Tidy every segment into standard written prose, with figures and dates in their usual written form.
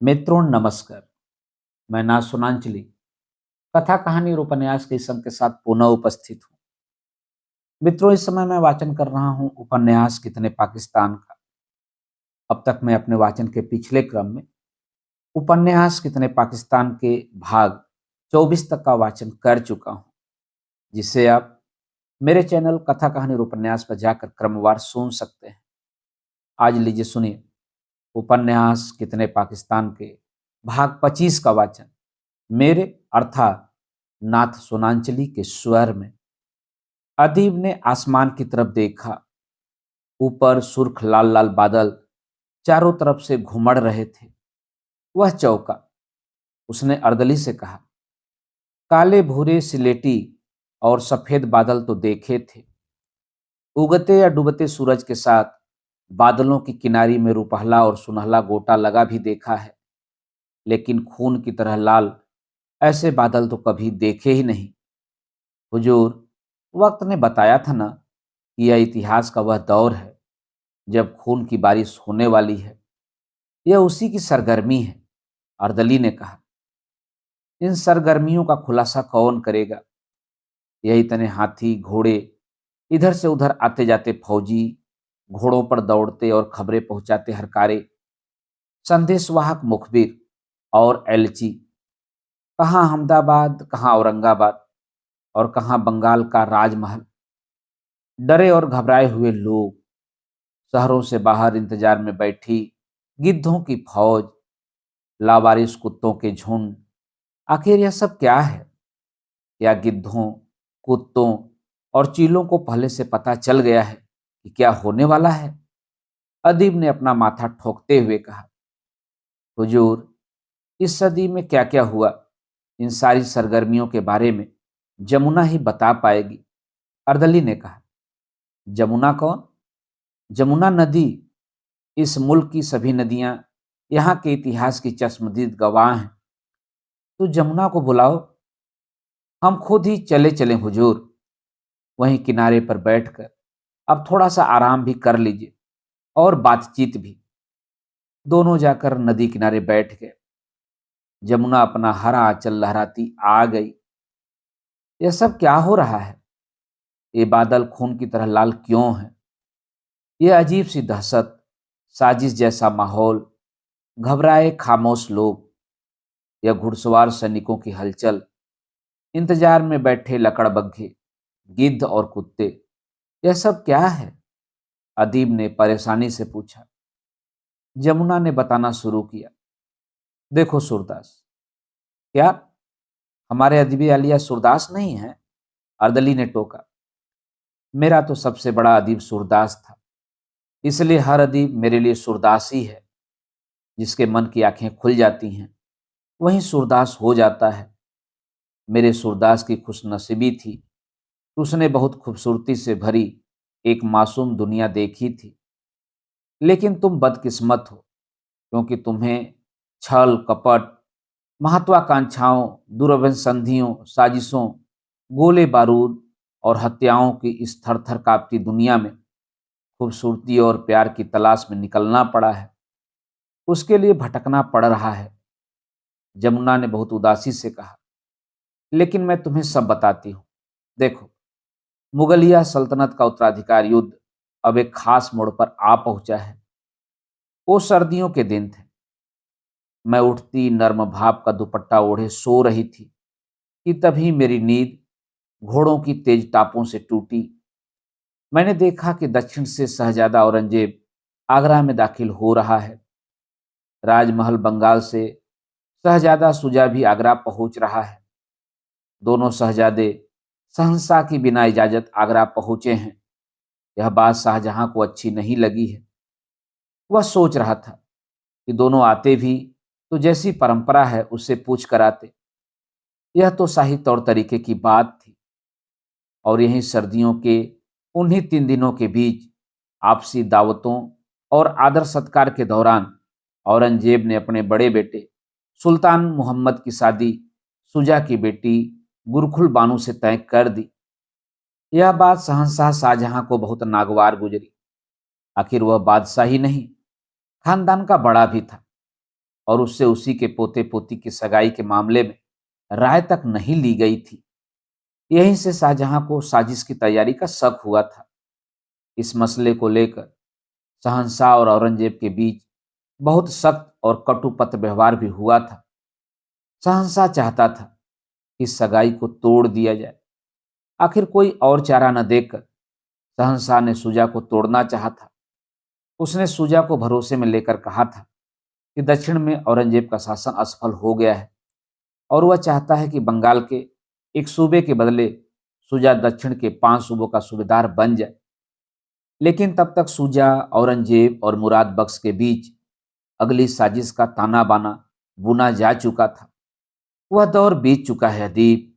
मित्रों नमस्कार। मैं ना सुनांचली कथा कहानी और उपन्यास के संग के साथ पुनः उपस्थित हूँ। मित्रों, इस समय मैं वाचन कर रहा हूँ उपन्यास कितने पाकिस्तान का। अब तक मैं अपने वाचन के पिछले क्रम में उपन्यास कितने पाकिस्तान के भाग 24 तक का वाचन कर चुका हूँ, जिसे आप मेरे चैनल कथा कहानी और उपन्यास पर जाकर क्रमवार सुन सकते हैं। आज लीजिए सुनिए उपन्यास कितने पाकिस्तान के भाग 25 का वाचन मेरे अर्थात नाथ सोनांचली के स्वर में। अदीब ने आसमान की तरफ देखा। ऊपर सुर्ख लाल लाल बादल चारों तरफ से घुमड़ रहे थे। वह चौंका। उसने अर्दली से कहा, काले भूरे सिलेटी और सफेद बादल तो देखे थे, उगते या डूबते सूरज के साथ बादलों की किनारी में रुपहला और सुनहला गोटा लगा भी देखा है, लेकिन खून की तरह लाल ऐसे बादल तो कभी देखे ही नहीं। हुजूर, वक्त ने बताया था ना कि यह इतिहास का वह दौर है जब खून की बारिश होने वाली है। यह उसी की सरगर्मी है। अर्दली ने कहा, इन सरगर्मियों का खुलासा कौन करेगा? यही इतने हाथी घोड़े, इधर से उधर आते जाते फौजी, घोड़ों पर दौड़ते और खबरें पहुंचाते हरकारे, संदेशवाहक मुखबिर और एलची, कहाँ अहमदाबाद, कहाँ औरंगाबाद और कहाँ बंगाल का राजमहल। डरे और घबराए हुए लोग, शहरों से बाहर इंतजार में बैठी गिद्धों की फौज, लावारिस कुत्तों के झुंड। आखिर यह सब क्या है? क्या गिद्धों, कुत्तों और चीलों को पहले से पता चल गया है कि क्या होने वाला है? अदीब ने अपना माथा ठोकते हुए कहा, हुजूर, इस सदी में क्या क्या हुआ, इन सारी सरगर्मियों के बारे में जमुना ही बता पाएगी। अर्दली ने कहा, जमुना कौन? जमुना नदी। इस मुल्क की सभी नदियां यहाँ के इतिहास की चश्मदीद गवाह हैं। तो जमुना को बुलाओ, हम खुद ही चले चले हुजूर। वहीं किनारे पर बैठकर अब थोड़ा सा आराम भी कर लीजिए और बातचीत भी। दोनों जाकर नदी किनारे बैठ गए। जमुना अपना हरा आंचल लहराती आ गई। यह सब क्या हो रहा है? ये बादल खून की तरह लाल क्यों है? यह अजीब सी दहशत, साजिश जैसा माहौल, घबराए खामोश लोग, यह घुड़सवार सैनिकों की हलचल, इंतजार में बैठे लकड़बग्घे, गिद्ध और कुत्ते, यह सब क्या है? अदीब ने परेशानी से पूछा। जमुना ने बताना शुरू किया, देखो सूरदास। क्या हमारे अदीबी आलिया सूरदास नहीं है? अर्दली ने टोका। मेरा तो सबसे बड़ा अदीब सूरदास था, इसलिए हर अदीब मेरे लिए सूरदास ही है। जिसके मन की आंखें खुल जाती हैं वही सूरदास हो जाता है। मेरे सूरदास की खुशनसीबी थी कि उसने बहुत खूबसूरती से भरी एक मासूम दुनिया देखी थी। लेकिन तुम बदकिस्मत हो, क्योंकि तुम्हें छल कपट, महत्वाकांक्षाओं, दुर्व्यसंधियों, साजिशों, गोले बारूद और हत्याओं की इस थर थर कांपती दुनिया में खूबसूरती और प्यार की तलाश में निकलना पड़ा है। उसके लिए भटकना पड़ रहा है। जमुना ने बहुत उदासी से कहा, लेकिन मैं तुम्हें सब बताती हूँ। देखो, मुगलिया सल्तनत का उत्तराधिकार युद्ध अब एक खास मोड़ पर आ पहुंचा है। वो सर्दियों के दिन थे। मैं उठती नर्म भाप का दुपट्टा ओढ़े सो रही थी कि तभी मेरी नींद घोड़ों की तेज टापों से टूटी। मैंने देखा कि दक्षिण से शहजादा औरंगजेब आगरा में दाखिल हो रहा है। राजमहल बंगाल से शहजादा शुजा भी आगरा पहुंच रहा है। दोनों शहजादे शहंशाह की बिना इजाजत आगरा पहुंचे हैं। यह बात शाहजहां को अच्छी नहीं लगी है। वह सोच रहा था कि दोनों आते भी तो जैसी परंपरा है उससे पूछ कर आते। यह तो शाही तौर तरीके की बात थी। और यहीं सर्दियों के उन्हीं 3 दिनों के बीच आपसी दावतों और आदर सत्कार के दौरान औरंगजेब ने अपने बड़े बेटे सुल्तान मोहम्मद की शादी शुजा की बेटी गुरखुल बानो से तय कर दी। यह बात शहंशाह शाहजहां को बहुत नागवार गुजरी। आखिर वह बादशाह ही नहीं, खानदान का बड़ा भी था। और उससे उसी के पोते पोती की सगाई के मामले में राय तक नहीं ली गई थी। यहीं से शाहजहां को साजिश की तैयारी का शक हुआ था। इस मसले को लेकर शहंशाह और औरंगजेब के बीच बहुत सख्त और कटु पत्र व्यवहार भी हुआ था। शहंशाह चाहता था कि सगाई को तोड़ दिया जाए। आखिर कोई और चारा न देखकर शहंशाह ने सुजा को तोड़ना चाहा था। उसने सुजा को भरोसे में लेकर कहा था कि दक्षिण में औरंगजेब का शासन असफल हो गया है और वह चाहता है कि बंगाल के एक सूबे के बदले सुजा दक्षिण के 5 सूबों का सूबेदार बन जाए। लेकिन तब तक सुजा, औरंगजेब और मुराद बख्श के बीच अगली साजिश का ताना बाना बुना जा चुका था। वह दौर बीत चुका है अदीब,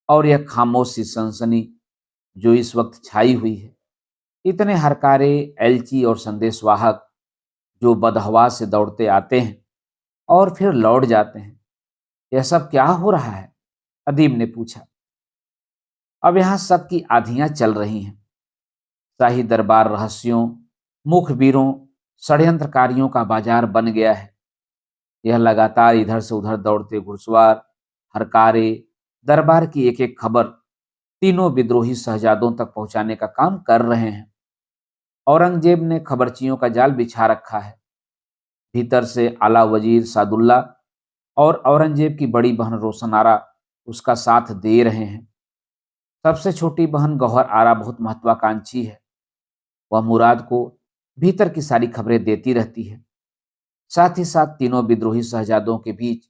और यह खामोश सी सनसनी जो इस वक्त छाई हुई है, इतने हरकारे एलची और संदेशवाहक जो बदहवा से दौड़ते आते हैं और फिर लौट जाते हैं, यह सब क्या हो रहा है? अदीब ने पूछा। अब यहाँ शक की आधियां चल रही हैं। शाही दरबार रहस्यों, मुखबिरों, षड्यंत्रकारियों का बाजार बन गया है। यह लगातार इधर से उधर दौड़ते घुड़सवार, हरकारे, दरबार की एक एक खबर तीनों विद्रोही शहजादों तक पहुंचाने का काम कर रहे हैं। औरंगजेब ने खबरचियों का जाल बिछा रखा है। भीतर से आला वजीर सादुल्ला और औरंगजेब की बड़ी बहन रोशन आरा उसका साथ दे रहे हैं। सबसे छोटी बहन गौहर आरा बहुत महत्वाकांक्षी है। वह मुराद को भीतर की सारी खबरें देती रहती है। साथ ही साथ तीनों विद्रोही शहजादों के बीच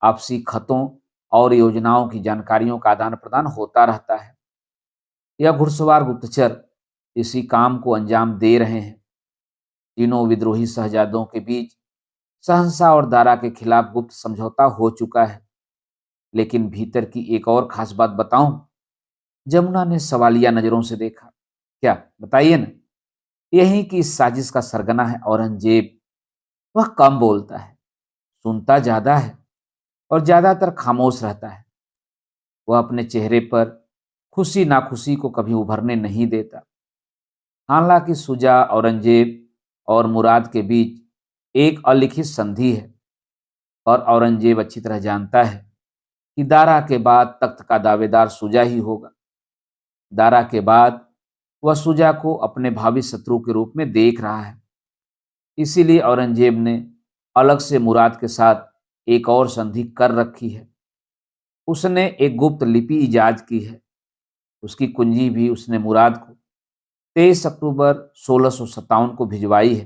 आपसी खतों और योजनाओं की जानकारियों का आदान प्रदान होता रहता है। यह घुड़सवार गुप्तचर इसी काम को अंजाम दे रहे हैं। तीनों विद्रोही शहजादों के बीच शहंशाह और दारा के खिलाफ गुप्त समझौता हो चुका है। लेकिन भीतर की एक और खास बात बताऊं? जमुना ने सवालिया नजरों से देखा। क्या बताइए ना? यही कि इस साजिश का सरगना है औरंगजेब। वह कम बोलता है, सुनता ज्यादा है और ज्यादातर खामोश रहता है। वह अपने चेहरे पर खुशी नाखुशी को कभी उभरने नहीं देता। हालांकि सुजा, औरंगजेब और मुराद के बीच एक अलिखित संधि है और औरंगजेब अच्छी तरह जानता है कि दारा के बाद तख्त का दावेदार सुजा ही होगा। दारा के बाद वह सुजा को अपने भावी शत्रु के रूप में देख रहा है। इसीलिए औरंगजेब ने अलग से मुराद के साथ एक और संधि कर रखी है। उसने एक गुप्त लिपि इजाज की है। उसकी कुंजी भी उसने मुराद को 23 अक्टूबर 1657 को भिजवाई है,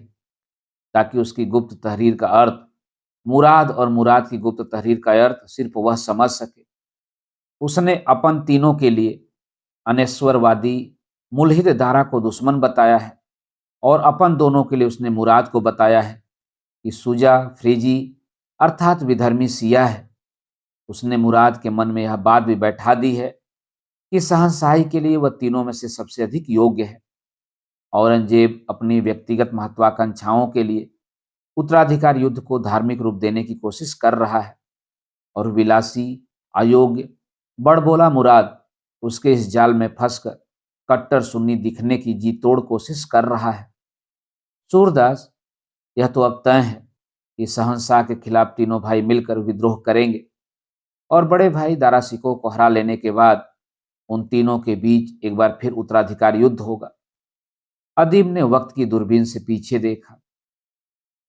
ताकि उसकी गुप्त तहरीर का अर्थ मुराद और मुराद की गुप्त तहरीर का अर्थ सिर्फ वह समझ सके। उसने अपन तीनों के लिए अनेश्वरवादी मुल्हिद दारा को दुश्मन बताया है और अपन दोनों के लिए उसने मुराद को बताया है कि सुजा फ्रीजी अर्थात विधर्मी सिया है। उसने मुराद के मन में यह बात भी बैठा दी है कि शहंशाही के लिए वह तीनों में से सबसे अधिक योग्य है। औरंगजेब अपनी व्यक्तिगत महत्वाकांक्षाओं के लिए उत्तराधिकार युद्ध को धार्मिक रूप देने की कोशिश कर रहा है और विलासी, अयोग्य, बड़बोला मुराद उसके इस जाल में फंसकर कट्टर सुन्नी दिखने की जी तोड़ कोशिश कर रहा है। सूरदास, यह तो अब तय है कि शहंशाह के खिलाफ तीनों भाई मिलकर विद्रोह करेंगे और बड़े भाई दारा सिकोह को हरा लेने के बाद उन तीनों के बीच एक बार फिर उत्तराधिकार युद्ध होगा। अदीब ने वक्त की दूरबीन से पीछे देखा।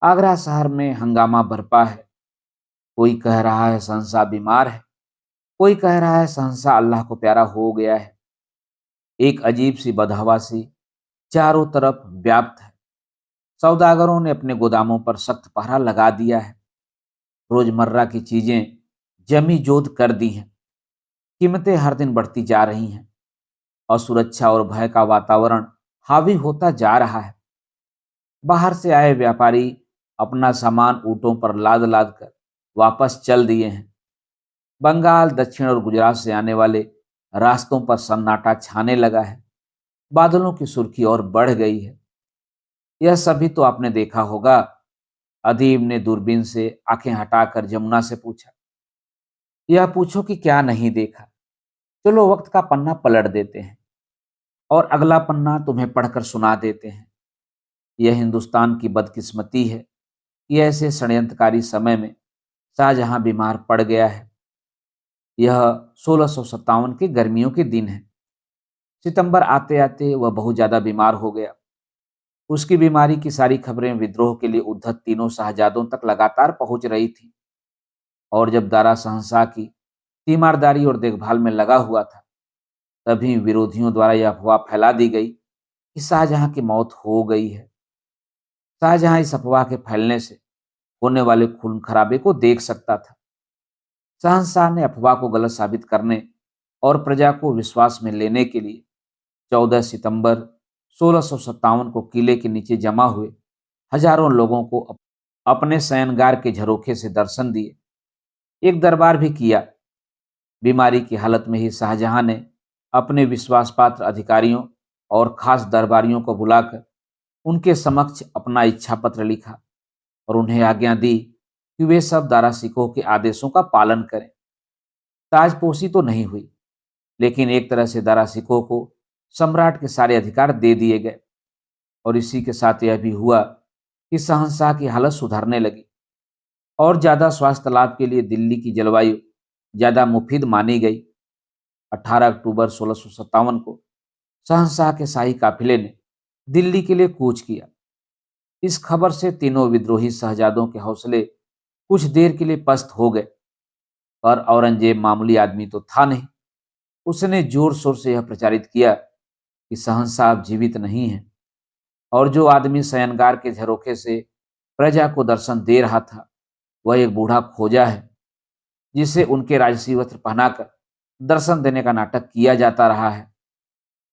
आगरा शहर में हंगामा बरपा है। कोई कह रहा है शहंशाह बीमार है, कोई कह रहा है शहंशाह अल्लाह को प्यारा हो गया है। एक अजीब सी बदहवासी चारों तरफ व्याप्त है। सौदागरों ने अपने गोदामों पर सख्त पहरा लगा दिया है। रोजमर्रा की चीजें जमी जोत कर दी हैं। कीमतें हर दिन बढ़ती जा रही हैं। असुरक्षा और भय का वातावरण हावी होता जा रहा है। बाहर से आए व्यापारी अपना सामान ऊंटों पर लाद लाद कर वापस चल दिए हैं। बंगाल, दक्षिण और गुजरात से आने वाले रास्तों पर सन्नाटा छाने लगा है। बादलों की सुर्खी और बढ़ गई है। यह सभी तो आपने देखा होगा। अदीब ने दूरबीन से आंखें हटाकर जमुना से पूछा। यह पूछो कि क्या नहीं देखा। चलो वक्त का पन्ना पलट देते हैं और अगला पन्ना तुम्हें पढ़कर सुना देते हैं। यह हिंदुस्तान की बदकिस्मती है कि ऐसे षड्यंत्रकारी समय में शाहजहां बीमार पड़ गया है। यह 1657 के गर्मियों के दिन है। सितंबर आते आते वह बहुत ज्यादा बीमार हो गया। उसकी बीमारी की सारी खबरें विद्रोह के लिए उद्धत तीनों शाहजादों तक लगातार पहुंच रही थी। और जब दारा शहंशाह की तीमारदारी और देखभाल में लगा हुआ था, तभी विरोधियों द्वारा यह अफवाह फैला दी गई कि शाहजहां की मौत हो गई है। शाहजहां इस अफवाह के फैलने से होने वाले खून खराबे को देख सकता था। शहंशाह ने अफवाह को गलत साबित करने और प्रजा को विश्वास में लेने के लिए 14 सितंबर 1657 को किले के नीचे जमा हुए हजारों लोगों को अपने शयनगार के झरोखे से दर्शन दिए। एक दरबार भी किया। बीमारी की हालत में ही शाहजहां ने अपने विश्वास पात्र अधिकारियों और खास दरबारियों को बुलाकर उनके समक्ष अपना इच्छा पत्र लिखा और उन्हें आज्ञा दी कि वे सब दारा सिकोह के आदेशों का पालन करें। ताजपोशी तो नहीं हुई, लेकिन एक तरह से दारा सिकोह को सम्राट के सारे अधिकार दे दिए गए। और इसी के साथ यह भी हुआ कि शहंशाह की हालत सुधरने लगी और ज्यादा स्वास्थ्य लाभ के लिए दिल्ली की जलवायु ज्यादा मुफीद मानी गई। 18 अक्टूबर 1657 को शहंशाह के शाही काफिले ने दिल्ली के लिए कूच किया। इस खबर से तीनों विद्रोही शहजादों के हौसले कुछ देर के लिए पस्त हो गए। पर औरंगजेब मामूली आदमी तो था नहीं। उसने जोर शोर से यह प्रचारित किया कि शहंशाह अब जीवित नहीं है, और जो आदमी शयनगार के झरोखे से प्रजा को दर्शन दे रहा था वह एक बूढ़ा खोजा है, जिसे उनके राजसी वस्त्र पहनाकर दर्शन देने का नाटक किया जाता रहा है।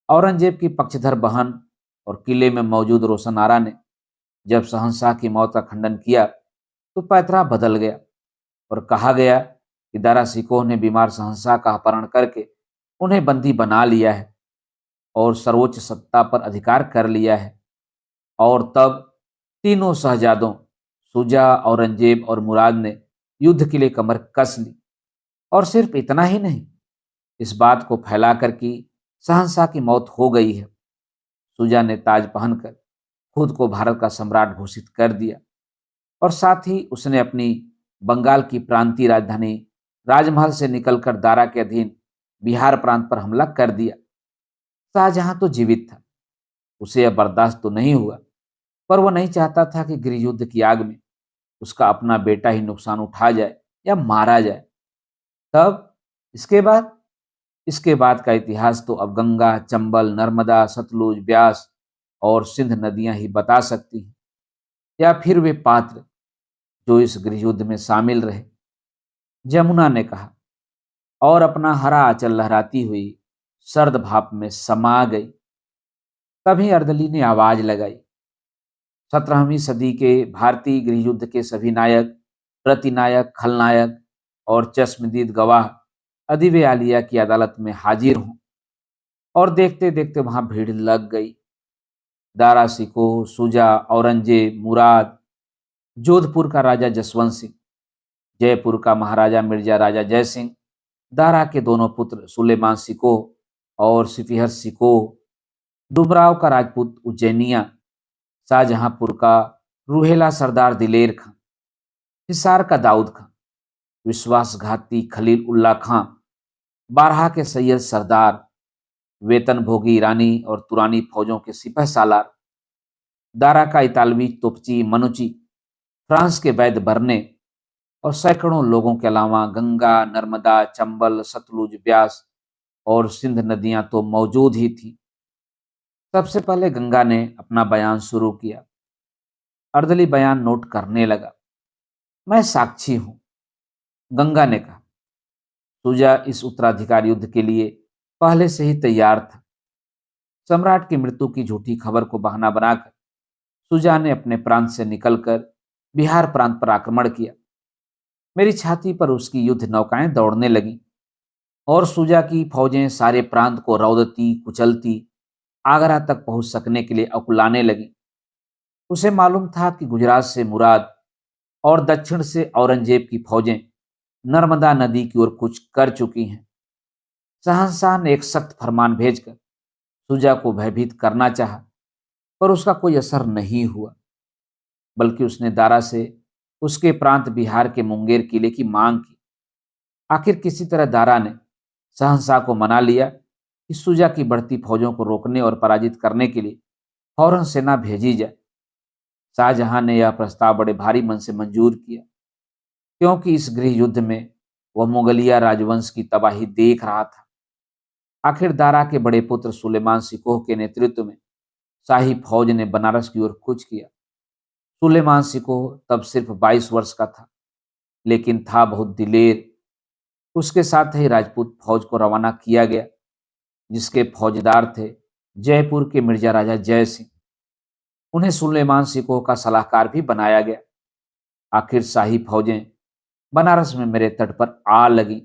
औरंगजेब की पक्षधर बहन और किले में मौजूद रोशन आरा ने जब शहंशाह की मौत का खंडन किया तो पैतरा बदल गया और कहा गया कि दारा सिकोह ने बीमार शहंशाह का अपहरण करके उन्हें बंदी बना लिया है और सर्वोच्च सत्ता पर अधिकार कर लिया है। और तब तीनों शहजादों शुजा, औरंगजेब और मुराद ने युद्ध के लिए कमर कस ली। और सिर्फ इतना ही नहीं, इस बात को फैलाकर कि शहंशाह की मौत हो गई है। शुजा ने ताज पहनकर खुद को भारत का सम्राट घोषित कर दिया और साथ ही उसने अपनी बंगाल की प्रांतीय राजधानी राजमहल से निकलकर दारा के अधीन बिहार प्रांत पर हमला कर दिया। शाहजहां तो जीवित था, उसे यह बर्दाश्त तो नहीं हुआ, पर वह नहीं चाहता था कि गृह युद्ध की आग में उसका अपना बेटा ही नुकसान उठा जाए या मारा जाए। तब इसके बाद का इतिहास तो अब गंगा, चंबल, नर्मदा, सतलुज, ब्यास और सिंध नदियां ही बता सकती हैं, या फिर वे पात्र जो इस गृहयुद्ध में शामिल रहे। जमुना ने कहा और अपना हरा आंचल लहराती हुई सर्द भाप में समा गई। तभी अर्दली ने आवाज लगाई। 17वीं सदी के भारतीय गृहयुद्ध के सभी नायक, प्रतिनायक, खलनायक और चश्मदीद गवाह अदीब आलिया की अदालत में हाजिर हों। और देखते देखते वहां भीड़ लग गई। दारा सिकोह, शुजा, औरंगजेब, मुराद, जोधपुर का राजा जसवंत सिंह, जयपुर का महाराजा मिर्जा राजा जय सिंह, दारा के दोनों पुत्र सुलेमान सिकोह और सिफिहर सिकोह, डुमराव का राजपूत उज्जैनिया, शाहजहांपुर का रूहेला सरदार दिलेर खां, हिसार का दाऊद खां, विश्वासघाती खलील उल्ला खां, बारहा के सैयद सरदार, वेतन भोगी ईरानी और तुरानी फौजों के सिपह सालार, दारा का इतालवी तोपची मनुची, फ्रांस के वैद बरने और सैकड़ों लोगों के अलावा गंगा, नर्मदा, चंबल, सतलुज, ब्यास और सिंध नदियां तो मौजूद ही थी। सबसे पहले गंगा ने अपना बयान शुरू किया। अर्दली बयान नोट करने लगा। मैं साक्षी हूं, गंगा ने कहा। शुजा इस उत्तराधिकार युद्ध के लिए पहले से ही तैयार था। सम्राट की मृत्यु की झूठी खबर को बहाना बनाकर शुजा ने अपने प्रांत से निकलकर बिहार प्रांत पर आक्रमण किया। मेरी छाती पर उसकी युद्ध नौकाएं दौड़ने लगीं और शुजा की फौजें सारे प्रांत को रौदती कुचलती आगरा तक पहुंच सकने के लिए अकुलाने लगी। उसे मालूम था कि गुजरात से मुराद और दक्षिण से औरंगजेब की फौजें नर्मदा नदी की ओर कूच कर चुकी हैं। शहंशाह ने एक सख्त फरमान भेजकर शुजा को भयभीत करना चाहा, पर उसका कोई असर नहीं हुआ। बल्कि उसने दारा से उसके प्रांत बिहार के मुंगेर किले की मांग की। आखिर किसी तरह दारा ने शहंशाह को मना लिया कि सुजा की बढ़ती फौजों को रोकने और पराजित करने के लिए फौरन सेना भेजी जाए। शाहजहां ने यह प्रस्ताव बड़े भारी मन से मंजूर किया, क्योंकि इस गृह युद्ध में वह मुगलिया राजवंश की तबाही देख रहा था। आखिर दारा के बड़े पुत्र सुलेमान सिकोह के नेतृत्व में शाही फौज ने बनारस की ओर कूच किया। सुलेमान सिकोह तब सिर्फ 22 वर्ष का था, लेकिन था बहुत दिलेर। उसके साथ ही राजपूत फौज को रवाना किया गया, जिसके फौजदार थे जयपुर के मिर्जा राजा जय सिंह। उन्हें सुलेमान सिकोह का सलाहकार भी बनाया गया। आखिर शाही फौजें बनारस में मेरे तट पर आ लगी।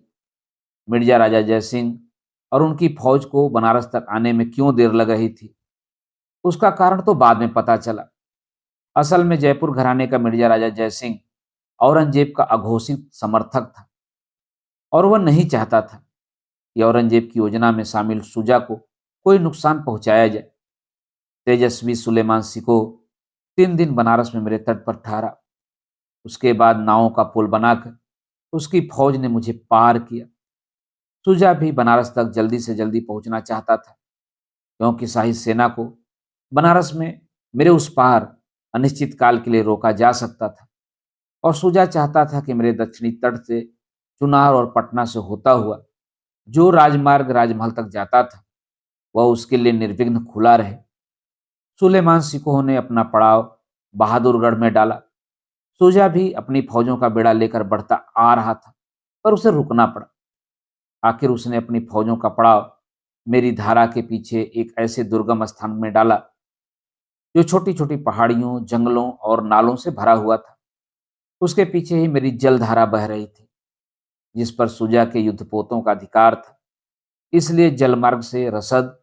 मिर्जा राजा जय सिंह और उनकी फौज को बनारस तक आने में क्यों देर लग रही थी, उसका कारण तो बाद में पता चला। असल में जयपुर घराने का मिर्जा राजा जय सिंह औरंगजेब का अघोषित समर्थक था, और वह नहीं चाहता था कि औरंगजेब की योजना में शामिल सुजा को कोई नुकसान पहुंचाया जाए। तेजस्वी सुलेमान सिकोह 3 दिन बनारस में मेरे तट पर ठहरा। उसके बाद नावों का पुल बनाकर उसकी फौज ने मुझे पार किया। सुजा भी बनारस तक जल्दी से जल्दी पहुंचना चाहता था, क्योंकि शाही सेना को बनारस में मेरे उस पार अनिश्चित काल के लिए रोका जा सकता था, और सुजा चाहता था कि मेरे दक्षिणी तट से चुनार और पटना से होता हुआ जो राजमार्ग राजमहल तक जाता था, वह उसके लिए निर्विघ्न खुला रहे। सुलेमान सिकोह ने अपना पड़ाव बहादुरगढ़ में डाला। सुजा भी अपनी फौजों का बेड़ा लेकर बढ़ता आ रहा था, पर उसे रुकना पड़ा। आखिर उसने अपनी फौजों का पड़ाव मेरी धारा के पीछे एक ऐसे दुर्गम स्थान में डाला, जो छोटी छोटी पहाड़ियों, जंगलों और नालों से भरा हुआ था। उसके पीछे ही मेरी जलधारा बह रही थी, जिस पर सुजा के युद्धपोतों का अधिकार था। इसलिए जलमार्ग से रसद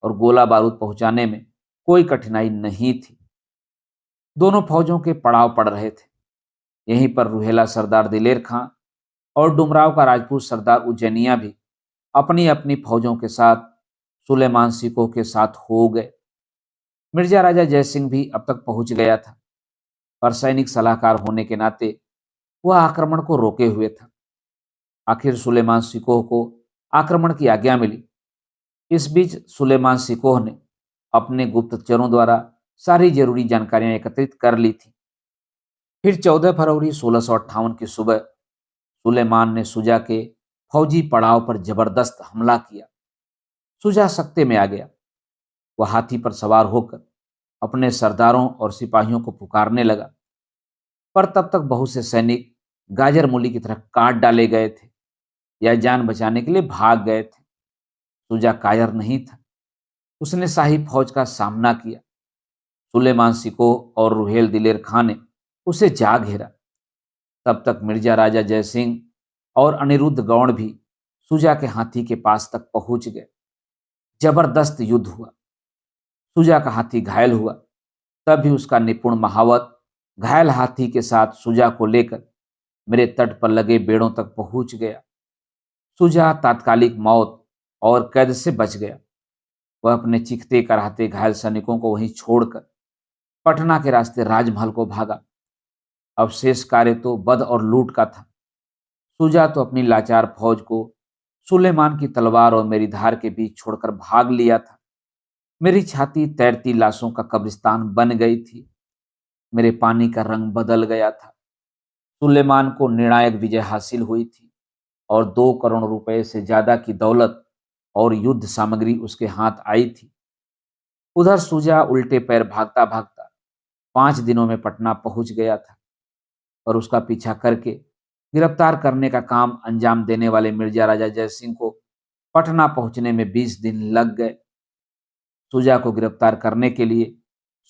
और गोला बारूद पहुंचाने में कोई कठिनाई नहीं थी। दोनों फौजों के पड़ाव पड़ रहे थे। यहीं पर रुहेला सरदार दिलेर खां और डुमराव का राजपूत सरदार उज्जैनिया भी अपनी अपनी फौजों के साथ सुलेमान सिकोह के साथ हो गए। मिर्जा राजा जयसिंह भी अब तक पहुंच गया था, पर सैनिक सलाहकार होने के नाते वह आक्रमण को रोके हुए था। आखिर सुलेमान सिकोह को आक्रमण की आज्ञा मिली। इस बीच सुलेमान सिकोह ने अपने गुप्तचरों द्वारा सारी जरूरी जानकारियां एकत्रित कर ली थी। फिर 14 फरवरी 1658 की सुबह सुलेमान ने सुजा के फौजी पड़ाव पर जबरदस्त हमला किया। सुजा सख्ते में आ गया। वह हाथी पर सवार होकर अपने सरदारों और सिपाहियों को पुकारने लगा, पर तब तक बहुत से सैनिक गाजर मूली की तरह काट डाले गए थे या जान बचाने के लिए भाग गए थे। सुजा कायर नहीं था। उसने शाही फौज का सामना किया। सुलेमान सिकोह और रुहेल दिलेर खां ने उसे जा घेरा। तब तक मिर्जा राजा जयसिंह और अनिरुद्ध गौड़ भी सुजा के हाथी के पास तक पहुंच गए। जबरदस्त युद्ध हुआ। सुजा का हाथी घायल हुआ, तब भी उसका निपुण महावत घायल हाथी के साथ सुजा को लेकर मेरे तट पर लगे बेड़ों तक पहुंच गया। सुजा तात्कालिक मौत और कैद से बच गया। वह अपने चीखते कराहते घायल सैनिकों को वहीं छोड़कर पटना के रास्ते राजमहल को भागा। अब शेष कार्य तो वध और लूट का था। सुजा तो अपनी लाचार फौज को सुलेमान की तलवार और मेरी धार के बीच छोड़कर भाग लिया था। मेरी छाती तैरती लाशों का कब्रिस्तान बन गई थी। मेरे पानी का रंग बदल गया था। सुलेमान को निर्णायक विजय हासिल हुई थी, और 2 करोड़ रुपए से ज्यादा की दौलत और युद्ध सामग्री उसके हाथ आई थी। उधर सुजा उल्टे पैर भागता भागता 5 दिनों में पटना पहुंच गया था, और उसका पीछा करके गिरफ्तार करने का काम अंजाम देने वाले मिर्जा राजा जयसिंह को पटना पहुंचने में 20 दिन लग गए। सुजा को गिरफ्तार करने के लिए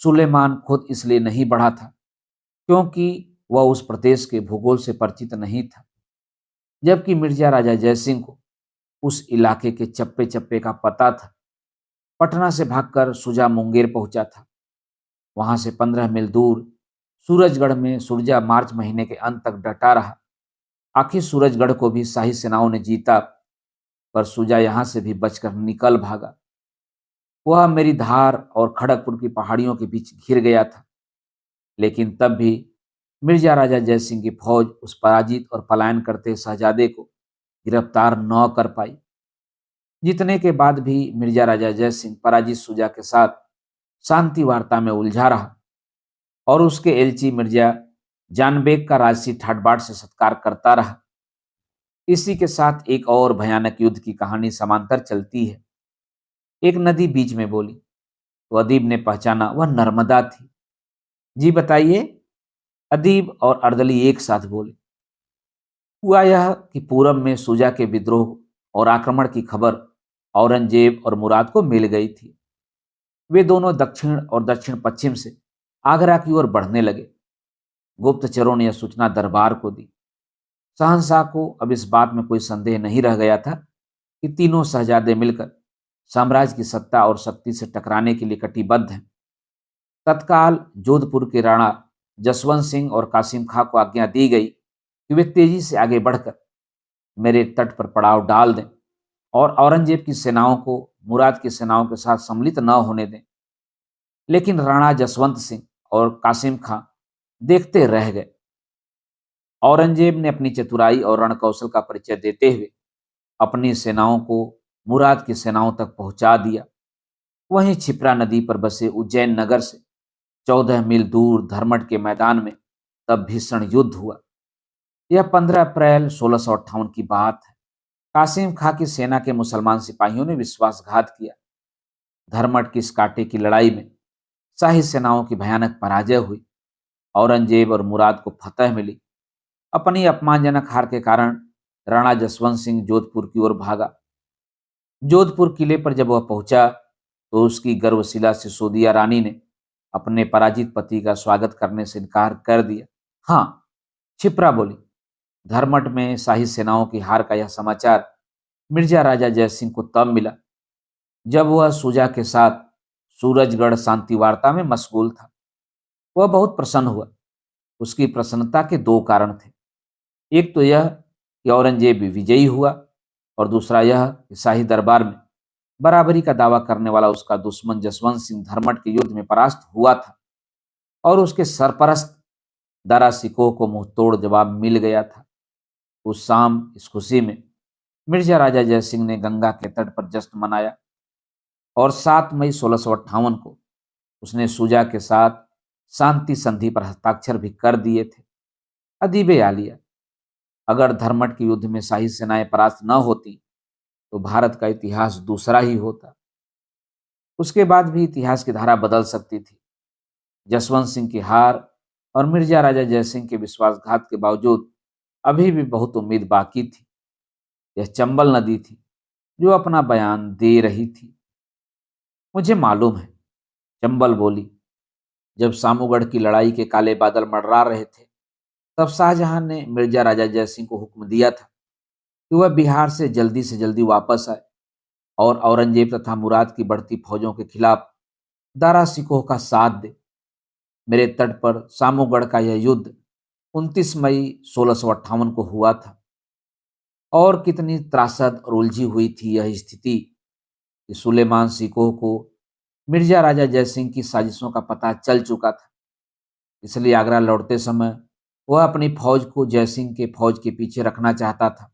सुलेमान खुद इसलिए नहीं बढ़ा था, क्योंकि वह उस प्रदेश के भूगोल से परिचित नहीं था, जबकि मिर्जा राजा जयसिंह को उस इलाके के चप्पे चप्पे का पता था। पटना से भागकर सुजा मुंगेर पहुंचा था। वहां से 15 मील दूर सूरजगढ़ में सुरजा मार्च महीने के अंत तक डटा रहा। आखिर सूरजगढ़ को भी शाही सेनाओं ने जीता, पर सुजा यहां से भी बचकर निकल भागा। वह मेरी धार और खड़गपुर की पहाड़ियों के बीच घिर गया था, लेकिन तब भी मिर्जा राजा जयसिंह की फौज उस पराजित और पलायन करते शहजादे को गिरफ्तार न कर पाई। जीतने के बाद भी मिर्जा राजा जयसिंह पराजित सुजा के साथ शांति वार्ता में उलझा रहा और उसके एलची मिर्जा जानबेग का राजसी ठाट बाट से सत्कार करता रहा। इसी के साथ एक और भयानक युद्ध की कहानी समांतर चलती है। एक नदी बीच में बोली तो अदीब ने पहचाना वह नर्मदा थी। जी बताइए। अदीब और अर्दली एक साथ बोले। हुआ यह कि पूरब में सुजा के विद्रोह और आक्रमण की खबर औरंगजेब और मुराद को मिल गई थी। वे दोनों दक्षिण और दक्षिण पश्चिम से आगरा की ओर बढ़ने लगे। गुप्तचरों ने यह सूचना दरबार को दी। शहंशाह को अब इस बात में कोई संदेह नहीं रह गया था कि तीनों शहजादे मिलकर साम्राज्य की सत्ता और शक्ति से टकराने के लिए कटिबद्ध हैं। तत्काल जोधपुर के राणा जसवंत सिंह और कासिम खां को आज्ञा दी गई कि वे तेजी से आगे बढ़कर मेरे तट पर पड़ाव डाल दें और औरंगजेब की सेनाओं को मुराद की सेनाओं के साथ सम्मिलित न होने दें। लेकिन राणा जसवंत सिंह और कासिम खां देखते रह गए। औरंगजेब ने अपनी चतुराई और रणकौशल का परिचय देते हुए अपनी सेनाओं को मुराद की सेनाओं तक पहुंचा दिया। वहीं क्षिप्रा नदी पर बसे उज्जैन नगर से 14 मील दूर धर्मट के मैदान में तब भीषण युद्ध हुआ। यह 15 अप्रैल 1658 की बात है। कासिम खां की सेना के मुसलमान सिपाहियों ने विश्वासघात किया। धर्मट की इस कांटे की लड़ाई में शाही सेनाओं की भयानक पराजय हुई। औरंगजेब और मुराद को फतह मिली। अपनी अपमानजनक हार के कारण राणा जसवंत सिंह जोधपुर की ओर भागा। जोधपुर किले पर जब वह पहुंचा तो उसकी गर्वशिला सिसोदिया रानी ने अपने पराजित पति का स्वागत करने से इनकार कर दिया। हाँ, क्षिप्रा बोली। धर्मट में शाही सेनाओं की हार का यह समाचार मिर्जा राजा जयसिंह को तब मिला जब वह सुजा के साथ सूरजगढ़ शांति वार्ता में मशगूल था। वह बहुत प्रसन्न हुआ। उसकी प्रसन्नता के दो कारण थे। एक तो यह कि औरंगजेब विजयी हुआ और दूसरा यह कि शाही दरबार में बराबरी का दावा करने वाला उसका दुश्मन जसवंत सिंह धर्मट के युद्ध में परास्त हुआ था और उसके सरपरस्त दारा सिकोह को मुंह तोड़ जवाब मिल गया था। उस शाम इस खुशी में मिर्जा राजा जयसिंह ने गंगा के तट पर जश्न मनाया और 7 मई 1658 को उसने सुजा के साथ शांति संधि पर हस्ताक्षर भी कर दिए थे। अदीबे आलिया, अगर धर्मट के युद्ध में शाही सेनाएं परास्त न होती तो भारत का इतिहास दूसरा ही होता। उसके बाद भी इतिहास की धारा बदल सकती थी। जसवंत सिंह की हार और मिर्जा राजा जयसिंह के विश्वासघात के बावजूद अभी भी बहुत उम्मीद बाकी थी। यह चंबल नदी थी जो अपना बयान दे रही थी। मुझे मालूम है, चंबल बोली। जब सामूगढ़ की लड़ाई के काले बादल मंडरा रहे थे तब शाहजहां ने मिर्जा राजा जयसिंह को हुक्म दिया था कि वह बिहार से जल्दी वापस आए और औरंगजेब तथा मुराद की बढ़ती फौजों के खिलाफ दारा सिकोह का साथ दे। मेरे तट पर सामूगढ़ का यह युद्ध 29 मई 1658 को हुआ था और कितनी त्रासद और उलझी हुई थी यह स्थिति कि सुलेमान सिकोह को मिर्जा राजा जयसिंह की साजिशों का पता चल चुका था। इसलिए आगरा लौटते समय वह अपनी फौज को जयसिंह के फौज के पीछे रखना चाहता था।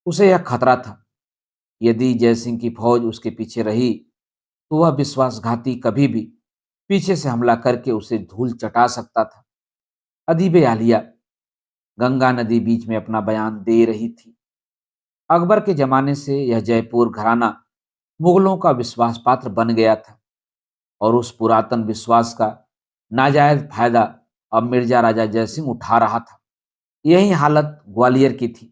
उसे यह खतरा था, यदि जयसिंह की फौज उसके पीछे रही तो वह विश्वासघाती कभी भी पीछे से हमला करके उसे धूल चटा सकता था। अदीबे आलिया, गंगा नदी बीच में अपना बयान दे रही थी। अकबर के जमाने से यह जयपुर घराना मुगलों का विश्वास पात्र बन गया था और उस पुरातन विश्वास का नाजायज फायदा अब मिर्जा राजा जयसिंह उठा रहा था। यही हालत ग्वालियर की थी।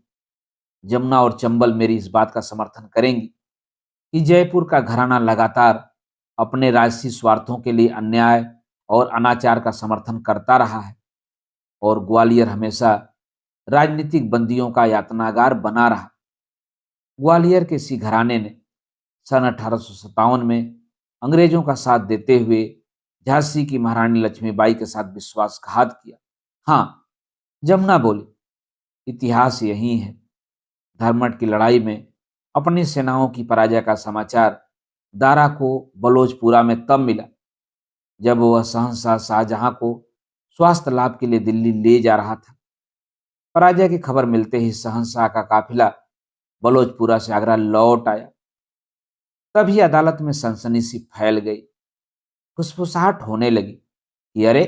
जमुना और चंबल मेरी इस बात का समर्थन करेंगी कि जयपुर का घराना लगातार अपने राजसी स्वार्थों के लिए अन्याय और अनाचार का समर्थन करता रहा है और ग्वालियर हमेशा राजनीतिक बंदियों का यातनागार बना रहा। ग्वालियर के इसी घराने ने सन 1857 में अंग्रेजों का साथ देते हुए झांसी की महारानी लक्ष्मीबाई के साथ विश्वासघात किया। हाँ, जमुना बोली, इतिहास यही है। धर्मट की लड़ाई में अपनी सेनाओं की पराजय का समाचार दारा को बलोचपुरा में तब मिला जब वह शहंशाह शाहजहां को स्वास्थ्य लाभ के लिए दिल्ली ले जा रहा था। पराजय की खबर मिलते ही शहंशाह का काफिला बलोचपुरा से आगरा लौट आया। तभी अदालत में सनसनी सी फैल गई। फुसफुसाहट होने लगी कि अरे,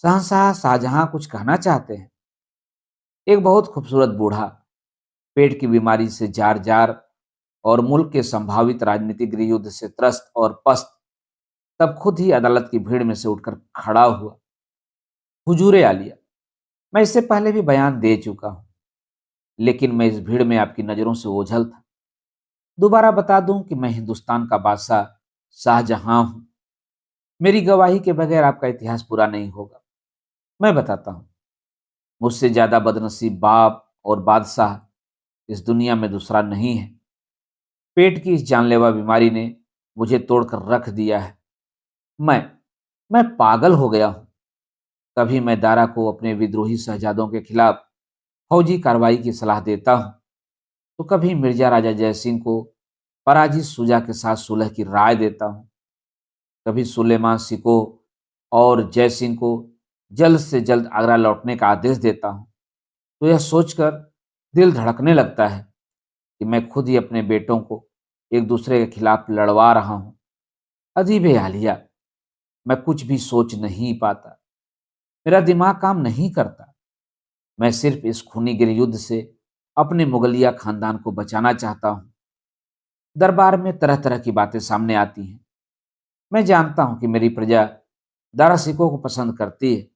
शहंशाह शाहजहां कुछ कहना चाहते हैं। एक बहुत खूबसूरत बूढ़ा, पेट की बीमारी से जार जार और मुल्क के संभावित राजनीतिक गृह युद्ध से त्रस्त और पस्त, तब खुद ही अदालत की भीड़ में से उठकर खड़ा हुआ। हुजूरे आलिया, मैं इससे पहले भी बयान दे चुका हूं, लेकिन मैं इस भीड़ में आपकी नजरों से ओझल था। दोबारा बता दूं कि मैं हिंदुस्तान का बादशाह शाहजहां हूं। मेरी गवाही के बगैर आपका इतिहास पूरा नहीं होगा। मैं बताता हूं, मुझसे ज्यादा बदनसीब बाप और बादशाह इस दुनिया में दूसरा नहीं है। पेट की इस जानलेवा बीमारी ने मुझे तोड़कर रख दिया है। मैं मैं पागल हो गया हूं। कभी मैं दारा को अपने विद्रोही शहजादों के खिलाफ फौजी कार्रवाई की सलाह देता हूं, तो कभी मिर्जा राजा जयसिंह को पराजित सुजा के साथ सुलह की राय देता हूं। कभी सुलेमान सिको और जयसिंह को जल्द से जल्द आगरा लौटने का आदेश देता हूं। तो यह सोचकर दिल धड़कने लगता है कि मैं खुद ही अपने बेटों को एक दूसरे के खिलाफ लड़वा रहा हूं। अजीब हालिया, मैं कुछ भी सोच नहीं पाता। मेरा दिमाग काम नहीं करता। मैं सिर्फ इस खूनी गृह युद्ध से अपने मुगलिया खानदान को बचाना चाहता हूं। दरबार में तरह तरह की बातें सामने आती हैं। मैं जानता हूं कि मेरी प्रजा दारा सिकों को पसंद करती है,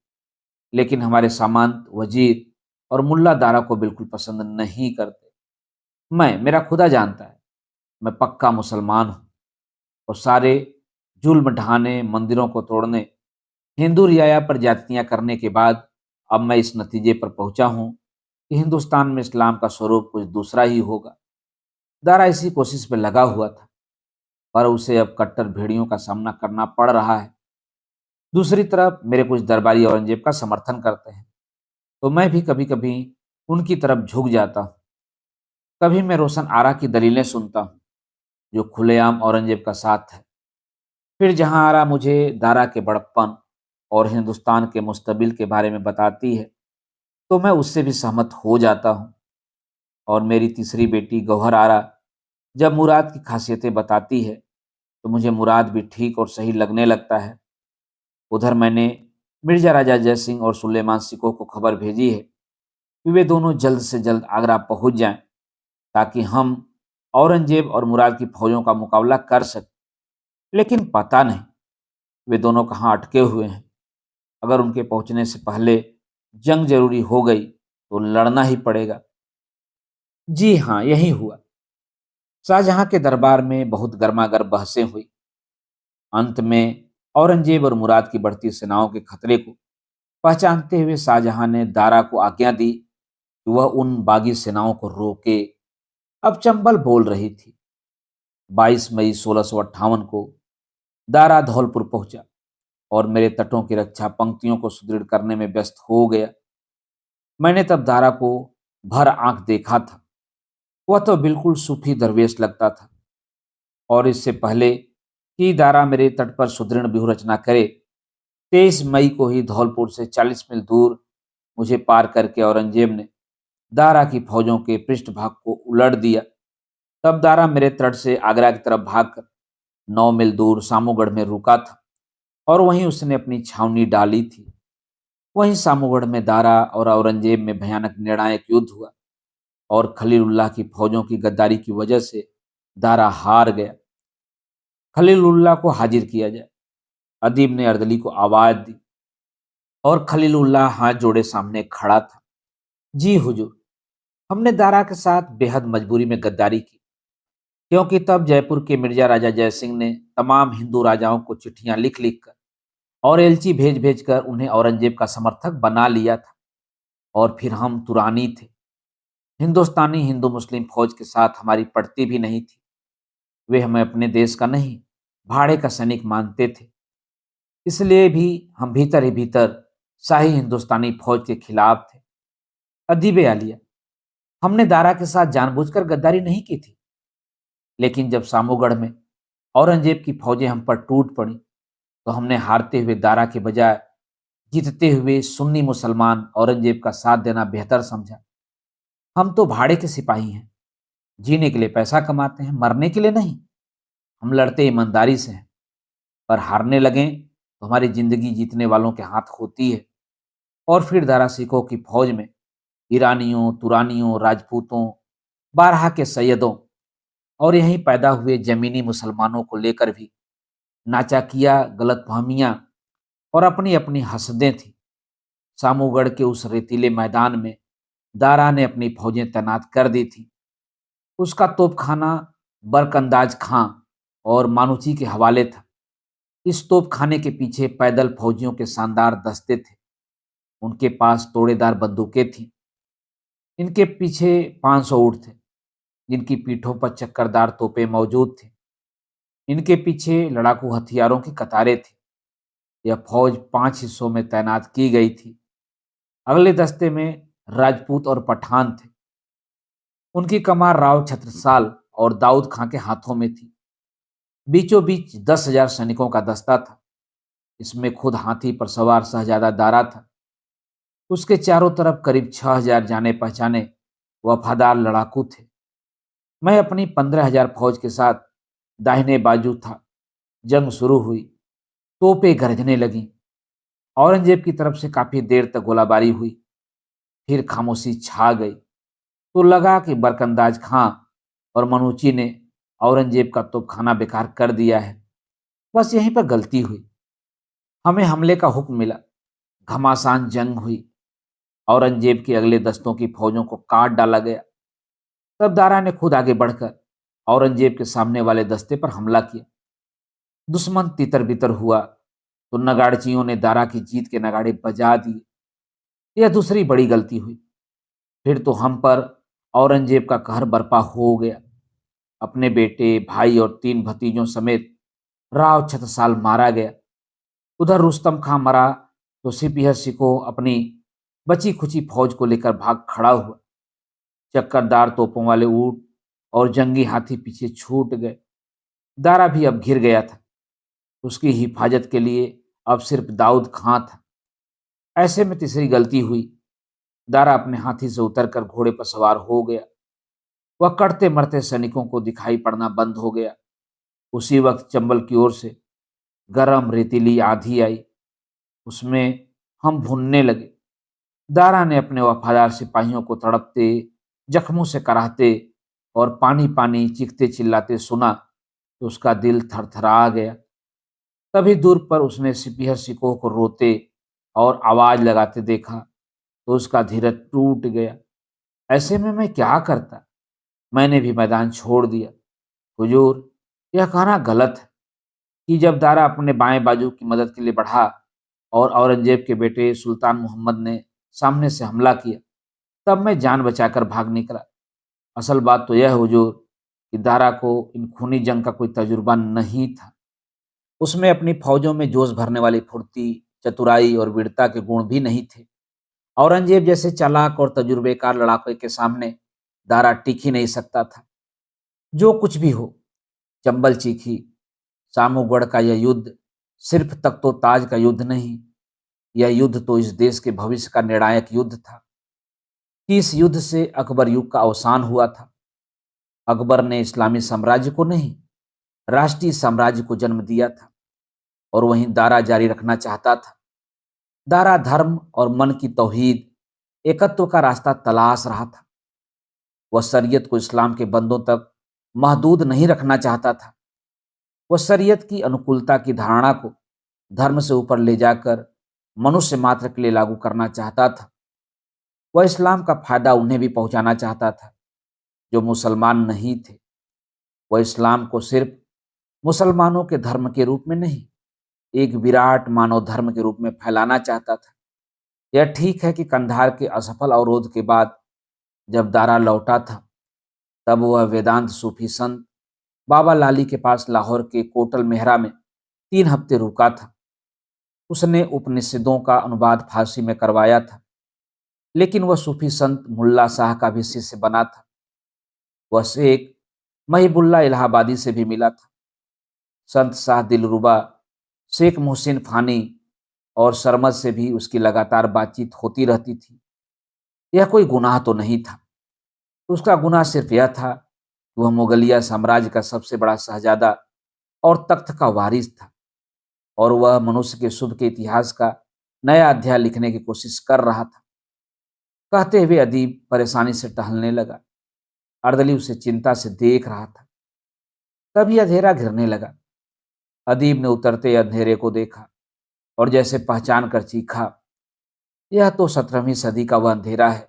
लेकिन हमारे सामंत, वजीर और मुल्ला दारा को बिल्कुल पसंद नहीं करते। मेरा खुदा जानता है, मैं पक्का मुसलमान हूं और सारे जुल्म ढाने, मंदिरों को तोड़ने, हिंदू रियाया पर जातियां करने के बाद अब मैं इस नतीजे पर पहुंचा हूं कि हिंदुस्तान में इस्लाम का स्वरूप कुछ दूसरा ही होगा। दारा इसी कोशिश में लगा हुआ था, पर उसे अब कट्टर भेड़ियों का सामना करना पड़ रहा है। दूसरी तरफ मेरे कुछ दरबारी औरंगजेब का समर्थन करते हैं, तो मैं भी कभी कभी उनकी तरफ झुक जाता हूँ। कभी मैं रोशन आरा की दलीलें सुनता हूँ, जो खुलेआम औरंगजेब का साथ है। फिर जहां आरा मुझे दारा के बड़प्पन और हिंदुस्तान के मुस्तबिल के बारे में बताती है, तो मैं उससे भी सहमत हो जाता हूँ। और मेरी तीसरी बेटी गौहर आरा जब मुराद की खासियतें बताती है, तो मुझे मुराद भी ठीक और सही लगने लगता है। उधर मैंने मिर्जा राजा जयसिंह और सुलेमान सिकों को खबर भेजी है कि वे दोनों जल्द से जल्द आगरा पहुंच जाएं, ताकि हम औरंगजेब और मुराद की फौजों का मुकाबला कर सकें। लेकिन पता नहीं वे दोनों कहाँ अटके हुए हैं। अगर उनके पहुंचने से पहले जंग जरूरी हो गई तो लड़ना ही पड़ेगा। जी हाँ, यही हुआ। शाहजहां के दरबार में बहुत गर्मागर्म बहसें हुई। अंत में औरंगजेब और मुराद की बढ़ती सेनाओं के खतरे को पहचानते हुए शाहजहां ने दारा को आज्ञा दी कि वह उन बागी सेनाओं को रोके। अब चंबल बोल रही थी। 22 मई 1658 को दारा धौलपुर पहुंचा और मेरे तटों की रक्षा पंक्तियों को सुदृढ़ करने में व्यस्त हो गया। मैंने तब दारा को भर आंख देखा था। वह तो बिल्कुल सूफी दरवेश लगता था। और इससे पहले कि दारा मेरे तट पर सुदृढ़ व्यूह रचना करे, 23 मई को ही धौलपुर से 40 मील दूर मुझे पार करके औरंगजेब ने दारा की फौजों के पृष्ठभाग को उलट दिया। तब दारा मेरे तट से आगरा की तरफ भागकर 9 मील दूर सामूगढ़ में रुका था और वहीं उसने अपनी छावनी डाली थी। वहीं सामूगढ़ में दारा और औरंगजेब में भयानक निर्णायक युद्ध हुआ और खलीलुल्लाह की फौजों की गद्दारी की वजह से दारा हार गया। खलीलुल्लाह को हाजिर किया जाए। अदीब ने अर्दली को आवाज दी और खलीलुल्लाह हाथ जोड़े सामने खड़ा था। जी हुजूर, हमने दारा के साथ बेहद मजबूरी में गद्दारी की, क्योंकि तब जयपुर के मिर्जा राजा जयसिंह ने तमाम हिंदू राजाओं को चिट्ठियां लिख लिख कर और एलची भेज भेज कर उन्हें औरंगजेब का समर्थक बना लिया था। और फिर हम तुरानी थे। हिंदुस्तानी हिंदू मुस्लिम फौज के साथ हमारी पड़ती भी नहीं थी। वे हमें अपने देश का नहीं, भाड़े का सैनिक मानते थे। इसलिए भी हम भीतर ही भीतर शाही हिंदुस्तानी फौज के खिलाफ थे। अदीब आलिया, हमने दारा के साथ जानबूझकर गद्दारी नहीं की थी, लेकिन जब सामूगढ़ में औरंगजेब की फौजें हम पर टूट पड़ी, तो हमने हारते हुए दारा के बजाय जीतते हुए सुन्नी मुसलमान औरंगजेब का साथ देना बेहतर समझा। हम तो भाड़े के सिपाही हैं, जीने के लिए पैसा कमाते हैं, मरने के लिए नहीं। हम लड़ते ईमानदारी से हैं, पर हारने लगें तो हमारी जिंदगी जीतने वालों के हाथ होती है। और फिर दारा सिखों की फौज में ईरानियों, तुरानियों, राजपूतों, बारहा के सैयदों और यहीं पैदा हुए जमीनी मुसलमानों को लेकर भी नाचाकिया, गलतफहमियां और अपनी अपनी हसदें थी। सामूगढ़ के उस रेतीले मैदान में दारा ने अपनी फौजें तैनात कर दी थी। उसका तोपखाना बरकंदाज खां और मानुची के हवाले था। इस तोपखाने के पीछे पैदल फौजियों के शानदार दस्ते थे। उनके पास तोड़ेदार बंदूकें थीं। इनके पीछे 500 ऊँट थे, जिनकी पीठों पर चक्करदार तोपें मौजूद थीं। इनके पीछे लड़ाकू हथियारों की कतारें थीं। यह फौज 5 हिस्सों में तैनात की गई थी। अगले दस्ते में राजपूत और पठान थे। उनकी कमान राव छत्रसाल और दाऊद खां के हाथों में थी। बीचों बीच 10,000 सैनिकों का दस्ता था। इसमें खुद हाथी पर सवार शहजादा दारा था। उसके चारों तरफ करीब 6,000 जाने पहचाने वफादार लड़ाकू थे। मैं अपनी 15,000 फौज के साथ दाहिने बाजू था। जंग शुरू हुई। तोपें गरजने लगीं। औरंगजेब की तरफ से काफी देर तक गोलाबारी हुई। फिर खामोशी छा गई। तो लगा कि बरकंदाज खां और मनूची ने औरंगजेब का तोपखाना बेकार कर दिया है। बस यहीं पर गलती हुई। हमें हमले का हुक्म मिला। घमासान जंग हुई। औरंगजेब के अगले दस्तों की फौजों को काट डाला गया। तब दारा ने खुद आगे बढ़कर औरंगजेब के सामने वाले दस्ते पर हमला किया। दुश्मन तितर बितर हुआ तो नगाड़चियों ने दारा की जीत के नगाड़े बजा दिए। यह दूसरी बड़ी गलती हुई। फिर तो हम पर औरंगजेब का कहर बरपा हो गया। अपने बेटे, भाई और 3 भतीजों समेत राव छत्रसाल मारा गया। उधर रुस्तम खां मरा तो सिपीहर सिखों अपनी बची खुची फौज को लेकर भाग खड़ा हुआ। चक्करदार तोपों वाले ऊंट और जंगी हाथी पीछे छूट गए। दारा भी अब घिर गया था। उसकी हिफाजत के लिए अब सिर्फ दाऊद खां था। ऐसे में तीसरी गलती हुई। दारा अपने हाथी से उतरकर घोड़े पर सवार हो गया। वह कटते मरते सैनिकों को दिखाई पड़ना बंद हो गया। उसी वक्त चंबल की ओर से गरम रेतीली आंधी आई। उसमें हम भुनने लगे। दारा ने अपने वफादार सिपाहियों को तड़पते, जख्मों से कराहते और पानी पानी चीखते चिल्लाते सुना तो उसका दिल थरथरा गया। तभी दूर पर उसने सिपीहर सिकोह को रोते और आवाज लगाते देखा तो उसका धीरज टूट गया। ऐसे में मैं क्या करता? मैंने भी मैदान छोड़ दिया। हुजूर, यह कहना गलत है कि जब दारा अपने बाएं बाजू की मदद के लिए बढ़ा और औरंगजेब के बेटे सुल्तान मोहम्मद ने सामने से हमला किया, तब मैं जान बचाकर भाग निकला। असल बात तो यह है हुजूर कि दारा को इन खूनी जंग का कोई तजुर्बा नहीं था। उसमें अपनी फौजों में जोश भरने वाली फुर्ती, चतुराई और वीरता के गुण भी नहीं थे। औरंगजेब जैसे चालाक और तजुर्बेकार लड़ाके के सामने दारा टिक ही नहीं सकता था। जो कुछ भी हो, चंबल चीखी, सामूगढ़ का यह युद्ध सिर्फ तख्तो ताज का युद्ध नहीं, यह युद्ध तो इस देश के भविष्य का निर्णायक युद्ध था। कि इस युद्ध से अकबर युग का अवसान हुआ था। अकबर ने इस्लामी साम्राज्य को नहीं, राष्ट्रीय साम्राज्य को जन्म दिया था और वहीं दारा जारी रखना चाहता था। दारा धर्म और मन की तौहीद, एकत्व का रास्ता तलाश रहा था। वह शरीयत को इस्लाम के बंदों तक महदूद नहीं रखना चाहता था। वह शरीयत की अनुकूलता की धारणा को धर्म से ऊपर ले जाकर मनुष्य मात्र के लिए लागू करना चाहता था। वह इस्लाम का फायदा उन्हें भी पहुंचाना चाहता था जो मुसलमान नहीं थे। वह इस्लाम को सिर्फ मुसलमानों के धर्म के रूप में नहीं, एक विराट मानव धर्म के रूप में फैलाना चाहता था। यह ठीक है कि कंधार के असफल अवरोध के बाद जब दारा लौटा था, तब वह वेदांत सूफी संत बाबा लाली के पास लाहौर के कोटल मेहरा में 3 हफ्ते रुका था। उसने उपनिषदों का अनुवाद फारसी में करवाया था। लेकिन वह सूफी संत मुल्ला शाह का भी शिष्य बना था। वह शेख महिबुल्ला इलाहाबादी से भी मिला था। संत शाह दिलरुबा, शेख मोहसिन फानी और सरमद से भी उसकी लगातार बातचीत होती रहती थी। यह कोई गुनाह तो नहीं था। उसका गुनाह सिर्फ यह था कि वह मुगलिया साम्राज्य का सबसे बड़ा शहजादा और तख्त का वारिस था, और वह मनुष्य के शुभ के इतिहास का नया अध्याय लिखने की कोशिश कर रहा था। कहते हुए अदीब परेशानी से टहलने लगा। अर्दली उसे चिंता से देख रहा था। तभी अंधेरा घिरने लगा। अदीब ने उतरते अंधेरे को देखा और जैसे पहचान कर चीखा, यह तो 17वीं सदी का वह अंधेरा है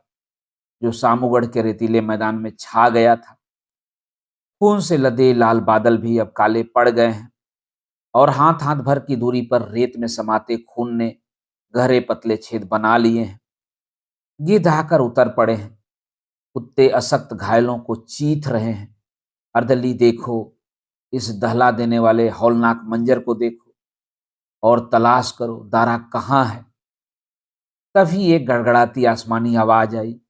जो सामूगढ़ के रेतीले मैदान में छा गया था। खून से लदे लाल बादल भी अब काले पड़ गए हैं, और हाथ हाथ भर की दूरी पर रेत में समाते खून ने गहरे पतले छेद बना लिए हैं। गिद्ध आकर उतर पड़े हैं। कुत्ते असक्त घायलों को चीथ रहे हैं। अर्दली देखो, इस दहला देने वाले हौलनाक मंजर को देखो और तलाश करो दारा कहाँ है। तभी एक गड़गड़ाती आसमानी आवाज आई।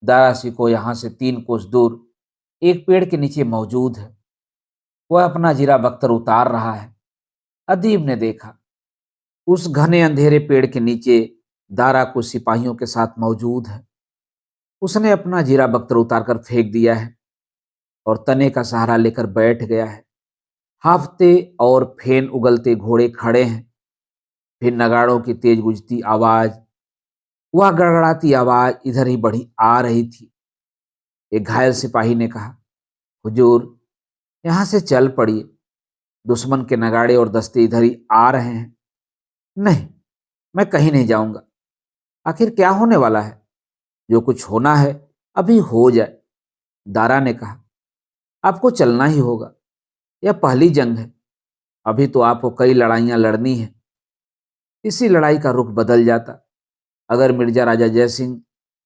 दारा सिको यहाँ से 3 कोस दूर एक पेड़ के नीचे मौजूद है। वह अपना जीरा बख्तर उतार रहा है। अदीब ने देखा, उस घने अंधेरे पेड़ के नीचे दारा कुछ सिपाहियों के साथ मौजूद है। उसने अपना जीरा बख्तर उतारकर फेंक दिया है और तने का सहारा लेकर बैठ गया है। हाफते और फेन उगलते घोड़े खड़े हैं। फिर नगाड़ों की तेज गुजती आवाज, वह गड़गड़ाती आवाज इधर ही बढ़ी आ रही थी। एक घायल सिपाही ने कहा, हुजूर, यहां से चल पड़िए, दुश्मन के नगाड़े और दस्ते इधर ही आ रहे हैं। नहीं, मैं कहीं नहीं जाऊंगा। आखिर क्या होने वाला है? जो कुछ होना है अभी हो जाए। दारा ने कहा, आपको चलना ही होगा। यह पहली जंग है। अभी तो आपको कई लड़ाइयां लड़नी है। इसी लड़ाई का रुख बदल जाता अगर मिर्जा राजा जयसिंह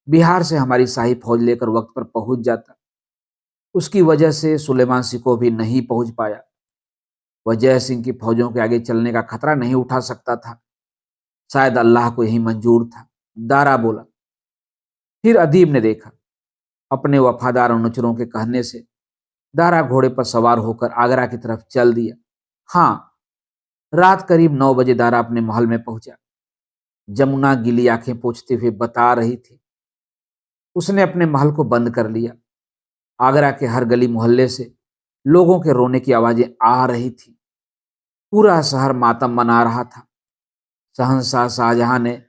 बिहार से हमारी शाही फौज लेकर वक्त पर पहुंच जाता। उसकी वजह से सुलेमान सिको भी नहीं पहुंच पाया। वह जय सिंह की फौजों के आगे चलने का खतरा नहीं उठा सकता था। शायद अल्लाह को यही मंजूर था। दारा बोला। फिर अदीब ने देखा, अपने वफादार अनुचरों के कहने से दारा घोड़े पर सवार होकर आगरा की तरफ चल दिया। हाँ, रात करीब 9 बजे दारा अपने महल में पहुंचा। जमुना गीली आंखें पोंछते हुए बता रही थी। उसने अपने महल को बंद कर लिया। आगरा के हर गली मोहल्ले से लोगों के रोने की आवाजें आ रही थी। पूरा शहर मातम मना रहा था। शहंशाह शाहजहां ने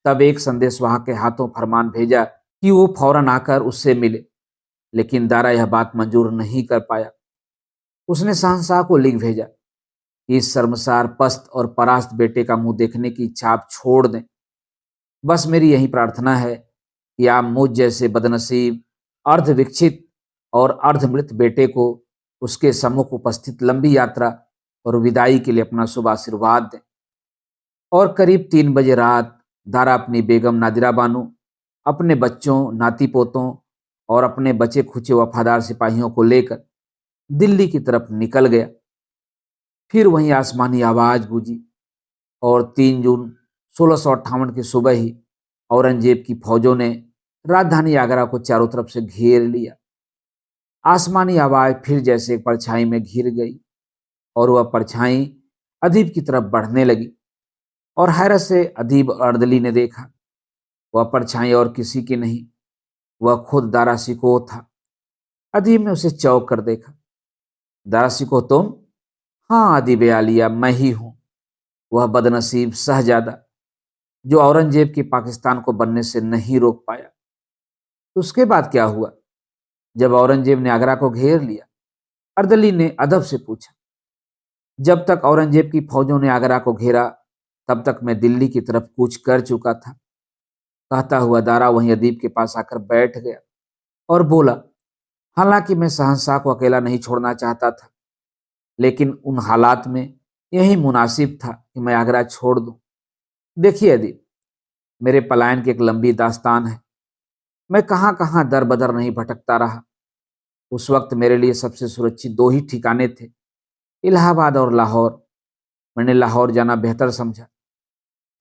तब एक संदेशवाह के हाथों फरमान भेजा कि वो फौरन आकर उससे मिले, लेकिन दारा यह बात मंजूर नहीं कर पाया। उसने शहंशाह को लिख भेजा कि इस शर्मसार पस्त और परास्त बेटे का मुंह देखने की इच्छा आप छोड़ दें। बस मेरी यही प्रार्थना है कि आप मुझ जैसे बदनसीब, अर्धविकसित और अर्धमृत बेटे को उसके सम्मुख उपस्थित लंबी यात्रा और विदाई के लिए अपना शुभ आशीर्वाद दें। और करीब 3 बजे रात दारा अपनी बेगम नादिरा बानो, अपने बच्चों, नाती पोतों और अपने बचे खुचे वफादार सिपाहियों को लेकर दिल्ली की तरफ निकल गया। फिर वहीं आसमानी आवाज गूंजी और 3 जून 1658 की सुबह ही औरंगजेब की फौजों ने राजधानी आगरा को चारों तरफ से घेर लिया। आसमानी आवाज फिर जैसे एक परछाई में घिर गई और वह परछाई अदीब की तरफ बढ़ने लगी। और हैरत से अदीब अर्दली ने देखा, वह परछाई और किसी की नहीं, वह खुद दारा सिकोह था। अदीब ने उसे चौंक कर देखा। दारा सिकोह तुम? हाँ अदीब आलिया, मैं ही हूं, वह बदनसीब शहजादा जो औरंगजेब की पाकिस्तान को बनने से नहीं रोक पाया। तो उसके बाद क्या हुआ जब औरंगजेब ने आगरा को घेर लिया? अर्दली ने अदब से पूछा। जब तक औरंगजेब की फौजों ने आगरा को घेरा तब तक मैं दिल्ली की तरफ कूच कर चुका था, कहता हुआ दारा वहीं अदीब के पास आकर बैठ गया और बोला, हालांकि मैं शहंशाह को अकेला नहीं छोड़ना चाहता था, लेकिन उन हालात में यही मुनासिब था कि मैं आगरा छोड़ दूं। देखिए अदीब, मेरे पलायन की एक लंबी दास्तान है। मैं कहां कहां दर बदर नहीं भटकता रहा। उस वक्त मेरे लिए सबसे सुरक्षित 2 ही ठिकाने थे, इलाहाबाद और लाहौर। मैंने लाहौर जाना बेहतर समझा।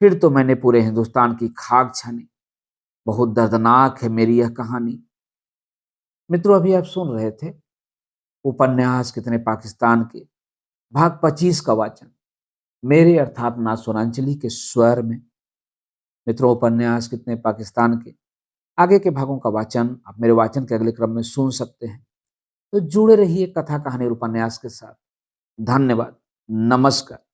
फिर तो मैंने पूरे हिंदुस्तान की खाक छानी। बहुत दर्दनाक है मेरी यह कहानी। मित्रों, अभी आप सुन रहे थे उपन्यास कितने पाकिस्तान के भाग 25 का वाचन। मेरे अर्थात ना सोनांचली के स्वर में। मित्रों, उपन्यास कितने पाकिस्तान के आगे के भागों का वाचन आप मेरे वाचन के अगले क्रम में सुन सकते हैं। तो जुड़े रहिए कथा कहानी और उपन्यास के साथ। धन्यवाद। नमस्कार।